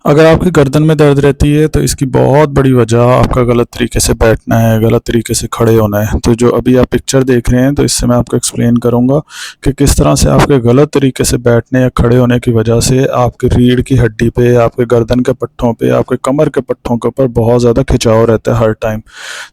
अगर आपकी गर्दन में दर्द रहती है तो इसकी बहुत बड़ी वजह आपका गलत तरीके से बैठना है, गलत तरीके से खड़े होना है। तो जो अभी आप पिक्चर देख रहे हैं तो इससे मैं आपको एक्सप्लेन करूँगा कि किस तरह से आपके गलत तरीके से बैठने या खड़े होने की वजह से आपकी रीढ़ की हड्डी पे, आपके गर्दन के पट्ठों पे, आपके कमर के पट्ठों के ऊपर बहुत ज़्यादा खिंचाव रहता है हर टाइम।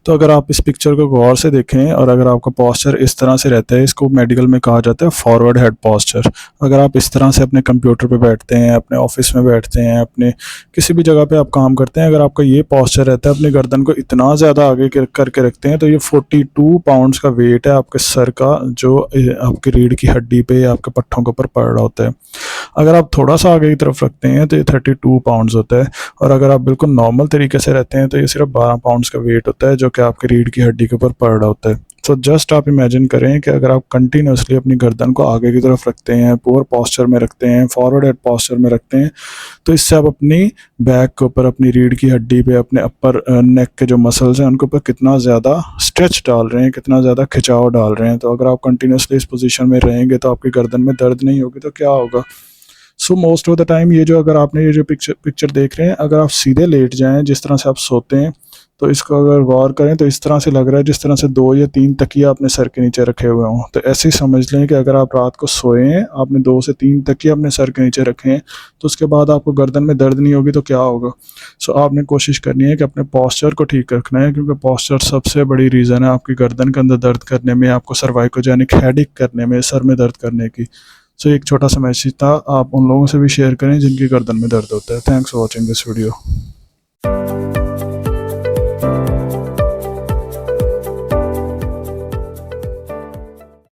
तो अगर आप इस पिक्चर को गौर से देखें और अगर आपका पॉस्चर इस तरह से रहता है, इसको मेडिकल में कहा जाता है फॉरवर्ड हेड पॉस्चर। अगर आप इस तरह से अपने कंप्यूटर पे बैठते हैं, अपने ऑफिस में बैठते हैं, अपने किसी भी जगह पे आप काम करते हैं, अगर आपका ये पॉस्चर रहता है, अपनी गर्दन को इतना ज़्यादा आगे करके रखते हैं, तो ये 42 पाउंड्स का वेट है आपके सर का, जो आपकी रीढ़ की हड्डी पे या आपके पट्ठों के ऊपर पड़ रहा होता है। अगर आप थोड़ा सा आगे की तरफ रखते हैं तो ये 32 पाउंड्स होता है, और अगर आप बिल्कुल नॉर्मल तरीके से रहते हैं तो ये सिर्फ 12 पाउंड्स का वेट होता है, जो कि आपकी रीढ़ की हड्डी के ऊपर पड़ रहा होता है। तो जस्ट आप इमेजिन करें कि अगर आप कंटिन्यूसली अपनी गर्दन को आगे की तरफ रखते हैं, पुअर पॉस्चर में रखते हैं, फॉरवर्ड हेड पॉस्चर में रखते हैं, तो इससे आप अपनी बैक के ऊपर, अपनी रीढ़ की हड्डी पे, अपने अपर नेक के जो मसल्स हैं उनके ऊपर कितना ज़्यादा स्ट्रेच डाल रहे हैं, कितना ज़्यादा खिंचाव डाल रहे हैं। तो अगर आप कंटिन्यूसली इस पोजीशन में रहेंगे तो आपकी गर्दन में दर्द नहीं होगी तो क्या होगा? So most of the time ये जो, अगर आपने ये जो पिक्चर देख रहे हैं, अगर आप सीधे लेट जाएं जिस तरह से आप सोते हैं, तो इसको अगर गौर करें तो इस तरह से लग रहा है जिस तरह से 2 या 3 तकिए आपने सर के नीचे रखे हुए हों। तो ऐसे ही समझ लें कि अगर आप रात को सोए हैं, आपने 2 से 3 तकिए अपने सर के नीचे रखे हैं, तो उसके बाद आपको गर्दन में दर्द नहीं होगी तो क्या होगा? सो आपने कोशिश करनी है कि अपने पॉस्चर को ठीक रखना है, क्योंकि पॉस्चर सबसे बड़ी रीज़न है आपकी गर्दन के अंदर दर्द करने में, आपको सर्वाइकोजेनिक हेडेक करने में, सर में दर्द करने की। सो एक छोटा सा मैसेज था, आप उन लोगों से भी शेयर करें जिनकी गर्दन में दर्द होता है। Thanks for watching this video.